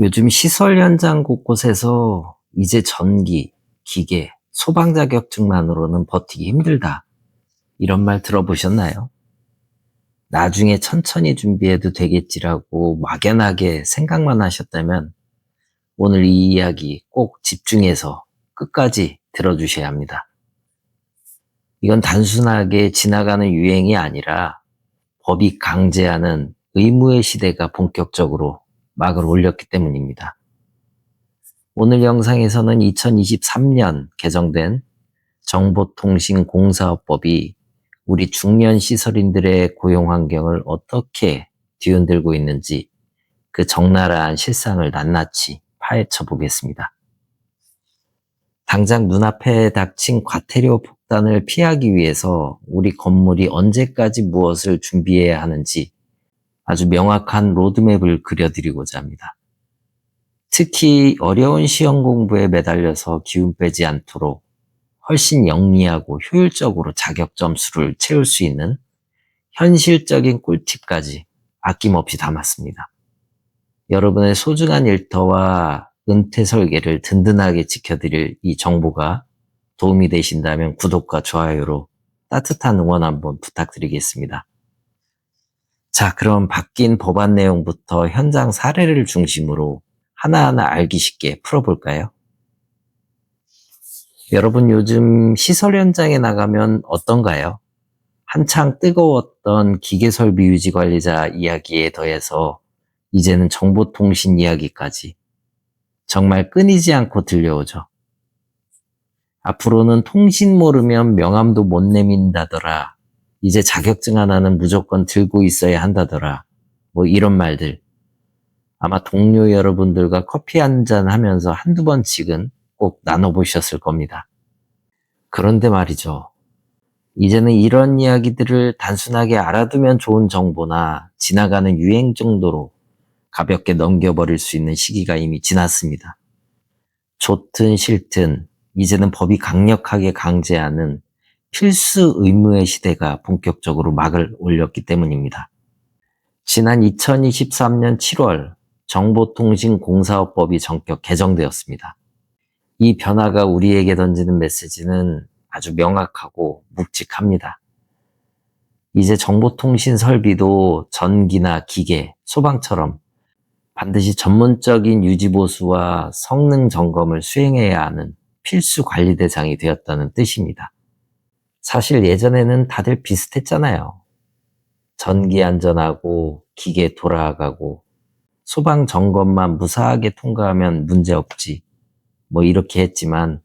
요즘 시설 현장 곳곳에서 이제 전기, 기계, 소방 자격증만으로는 버티기 힘들다. 이런 말 들어보셨나요? 나중에 천천히 준비해도 되겠지라고 막연하게 생각만 하셨다면 오늘 이 이야기 꼭 집중해서 끝까지 들어주셔야 합니다. 이건 단순하게 지나가는 유행이 아니라 법이 강제하는 의무의 시대가 본격적으로 막을 올렸기 때문입니다. 오늘 영상에서는 2023년 개정된 정보통신공사업법이 우리 중년 시설인들의 고용 환경을 어떻게 뒤흔들고 있는지 그 적나라한 실상을 낱낱이 파헤쳐 보겠습니다. 당장 눈앞에 닥친 과태료 폭탄을 피하기 위해서 우리 건물이 언제까지 무엇을 준비해야 하는지 아주 명확한 로드맵을 그려드리고자 합니다. 특히 어려운 시험 공부에 매달려서 기운 빼지 않도록 훨씬 영리하고 효율적으로 자격 점수를 채울 수 있는 현실적인 꿀팁까지 아낌없이 담았습니다. 여러분의 소중한 일터와 은퇴 설계를 든든하게 지켜드릴 이 정보가 도움이 되신다면 구독과 좋아요로 따뜻한 응원 한번 부탁드리겠습니다. 자, 그럼 바뀐 법안 내용부터 현장 사례를 중심으로 하나하나 알기 쉽게 풀어볼까요? 여러분 요즘 시설 현장에 나가면 어떤가요? 한창 뜨거웠던 기계설비 유지관리자 이야기에 더해서 이제는 정보통신 이야기까지 정말 끊이지 않고 들려오죠. 앞으로는 통신 모르면 명함도 못 내민다더라. 이제 자격증 하나는 무조건 들고 있어야 한다더라. 뭐 이런 말들. 아마 동료 여러분들과 커피 한잔 하면서 한두 번씩은 꼭 나눠보셨을 겁니다. 그런데 말이죠. 이제는 이런 이야기들을 단순하게 알아두면 좋은 정보나 지나가는 유행 정도로 가볍게 넘겨버릴 수 있는 시기가 이미 지났습니다. 좋든 싫든 이제는 법이 강력하게 강제하는 필수 의무의 시대가 본격적으로 막을 올렸기 때문입니다. 지난 2023년 7월 정보통신공사업법이 전격 개정되었습니다. 이 변화가 우리에게 던지는 메시지는 아주 명확하고 묵직합니다. 이제 정보통신 설비도 전기나 기계, 소방처럼 반드시 전문적인 유지보수와 성능 점검을 수행해야 하는 필수 관리 대상이 되었다는 뜻입니다. 사실 예전에는 다들 비슷했잖아요. 전기 안전하고 기계 돌아가고 소방 점검만 무사하게 통과하면 문제없지. 뭐 이렇게 했지만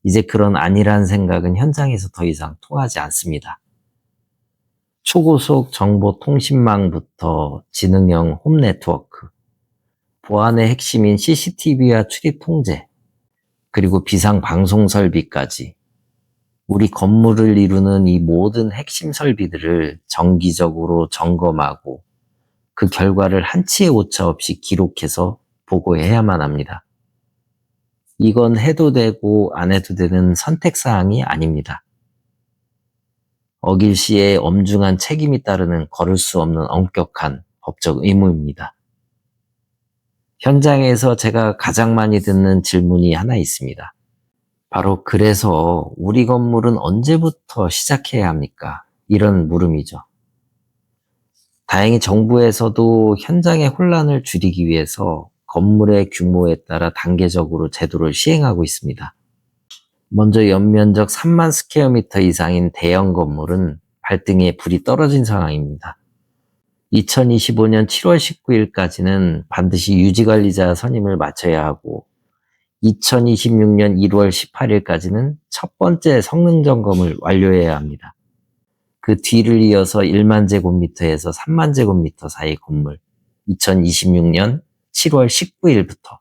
이제 그런 안일한 생각은 현장에서 더 이상 통하지 않습니다. 초고속 정보통신망부터 지능형 홈네트워크, 보안의 핵심인 CCTV와 출입 통제, 그리고 비상방송 설비까지 우리 건물을 이루는 이 모든 핵심 설비들을 정기적으로 점검하고 그 결과를 한치의 오차 없이 기록해서 보고해야만 합니다. 이건 해도 되고 안 해도 되는 선택사항이 아닙니다. 어길 시에 엄중한 책임이 따르는 걸을 수 없는 엄격한 법적 의무입니다. 현장에서 제가 가장 많이 듣는 질문이 하나 있습니다. 바로 그래서 우리 건물은 언제부터 시작해야 합니까? 이런 물음이죠. 다행히 정부에서도 현장의 혼란을 줄이기 위해서 건물의 규모에 따라 단계적으로 제도를 시행하고 있습니다. 먼저 연면적 3만 스퀘어미터 이상인 대형 건물은 발등에 불이 떨어진 상황입니다. 2025년 7월 19일까지는 반드시 유지관리자 선임을 마쳐야 하고 2026년 1월 18일까지는 첫 번째 성능 점검을 완료해야 합니다. 그 뒤를 이어서 1만 제곱미터에서 3만 제곱미터 사이 건물 2026년 7월 19일부터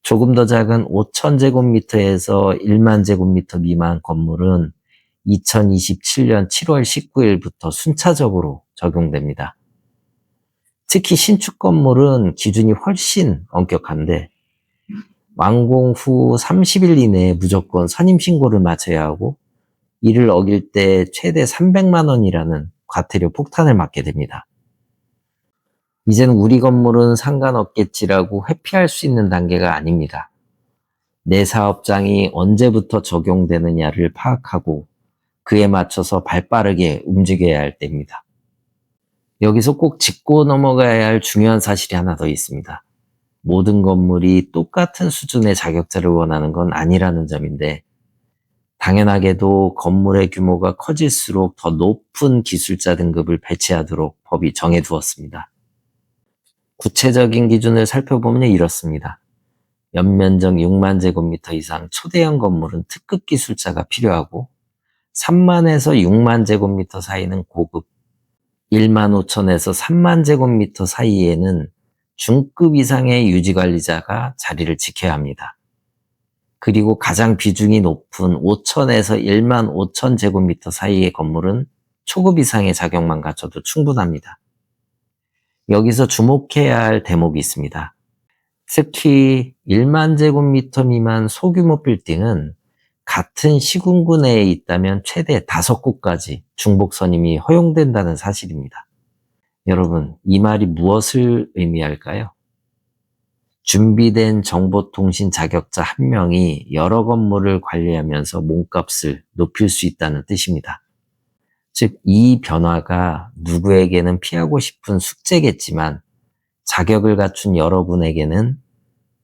조금 더 작은 5천 제곱미터에서 1만 제곱미터 미만 건물은 2027년 7월 19일부터 순차적으로 적용됩니다. 특히 신축 건물은 기준이 훨씬 엄격한데 완공 후 30일 이내에 무조건 선임 신고를 마쳐야 하고 이를 어길 때 최대 300만 원이라는 과태료 폭탄을 맞게 됩니다. 이제는 우리 건물은 상관없겠지라고 회피할 수 있는 단계가 아닙니다. 내 사업장이 언제부터 적용되느냐를 파악하고 그에 맞춰서 발빠르게 움직여야 할 때입니다. 여기서 꼭 짚고 넘어가야 할 중요한 사실이 하나 더 있습니다. 모든 건물이 똑같은 수준의 자격자를 원하는 건 아니라는 점인데, 당연하게도 건물의 규모가 커질수록 더 높은 기술자 등급을 배치하도록 법이 정해두었습니다. 구체적인 기준을 살펴보면 이렇습니다. 연면적 6만 제곱미터 이상 초대형 건물은 특급 기술자가 필요하고 3만에서 6만 제곱미터 사이는 고급, 1만 5천에서 3만 제곱미터 사이에는 중급 이상의 유지관리자가 자리를 지켜야 합니다. 그리고 가장 비중이 높은 5천에서 1만 5천 제곱미터 사이의 건물은 초급 이상의 자격만 갖춰도 충분합니다. 여기서 주목해야 할 대목이 있습니다. 특히 1만 제곱미터 미만 소규모 빌딩은 같은 시군구 내에 있다면 최대 5곳까지 중복 선임이 허용된다는 사실입니다. 여러분, 이 말이 무엇을 의미할까요? 준비된 정보통신 자격자 한 명이 여러 건물을 관리하면서 몸값을 높일 수 있다는 뜻입니다. 즉, 이 변화가 누구에게는 피하고 싶은 숙제겠지만 자격을 갖춘 여러분에게는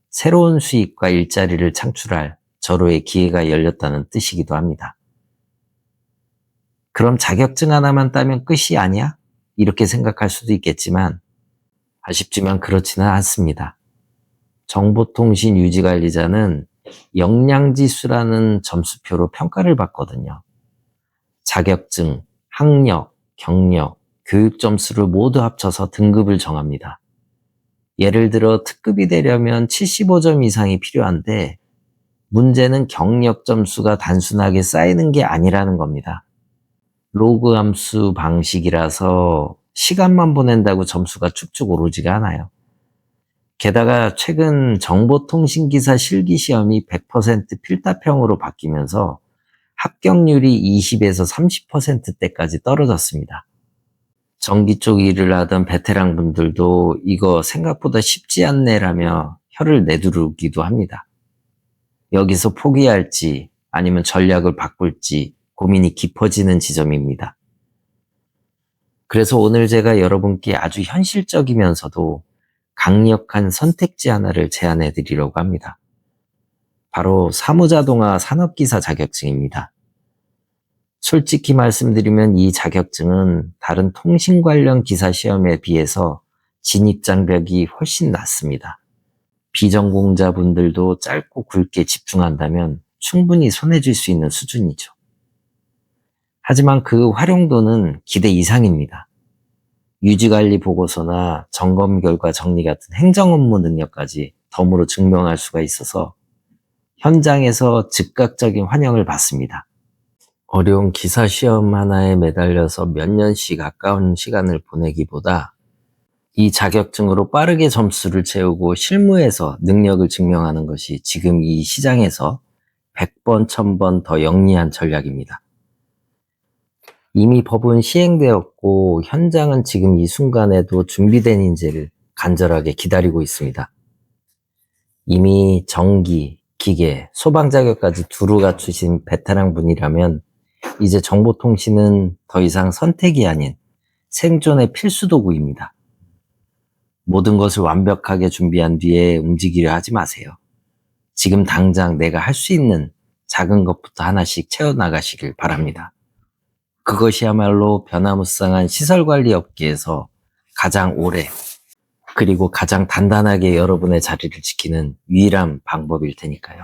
새로운 수익과 일자리를 창출할 절호의 기회가 열렸다는 뜻이기도 합니다. 그럼 자격증 하나만 따면 끝이 아니야? 이렇게 생각할 수도 있겠지만 아쉽지만 그렇지는 않습니다. 정보통신 유지관리자는 역량지수라는 점수표로 평가를 받거든요. 자격증, 학력, 경력, 교육 점수를 모두 합쳐서 등급을 정합니다. 예를 들어 특급이 되려면 75점 이상이 필요한데 문제는 경력 점수가 단순하게 쌓이는 게 아니라는 겁니다. 로그 함수 방식이라서 시간만 보낸다고 점수가 쭉쭉 오르지가 않아요. 게다가 최근 정보통신기사 실기시험이 100% 필답형으로 바뀌면서 합격률이 20에서 30%대까지 떨어졌습니다. 전기 쪽 일을 하던 베테랑 분들도 이거 생각보다 쉽지 않네라며 혀를 내두르기도 합니다. 여기서 포기할지 아니면 전략을 바꿀지 고민이 깊어지는 지점입니다. 그래서 오늘 제가 여러분께 아주 현실적이면서도 강력한 선택지 하나를 제안해 드리려고 합니다. 바로 사무자동화 산업기사 자격증입니다. 솔직히 말씀드리면 이 자격증은 다른 통신 관련 기사 시험에 비해서 진입장벽이 훨씬 낮습니다. 비전공자분들도 짧고 굵게 집중한다면 충분히 손해질 수 있는 수준이죠. 하지만 그 활용도는 기대 이상입니다. 유지관리 보고서나 점검 결과 정리 같은 행정 업무 능력까지 덤으로 증명할 수가 있어서 현장에서 즉각적인 환영을 받습니다. 어려운 기사 시험 하나에 매달려서 몇 년씩 아까운 시간을 보내기보다 이 자격증으로 빠르게 점수를 채우고 실무에서 능력을 증명하는 것이 지금 이 시장에서 100번, 1000번 더 영리한 전략입니다. 이미 법은 시행되었고 현장은 지금 이 순간에도 준비된 인재를 간절하게 기다리고 있습니다. 이미 전기, 기계, 소방 자격까지 두루 갖추신 베테랑 분이라면 이제 정보통신은 더 이상 선택이 아닌 생존의 필수 도구입니다. 모든 것을 완벽하게 준비한 뒤에 움직이려 하지 마세요. 지금 당장 내가 할 수 있는 작은 것부터 하나씩 채워나가시길 바랍니다. 그것이야말로 변화무쌍한 시설관리 업계에서 가장 오래 그리고 가장 단단하게 여러분의 자리를 지키는 유일한 방법일 테니까요.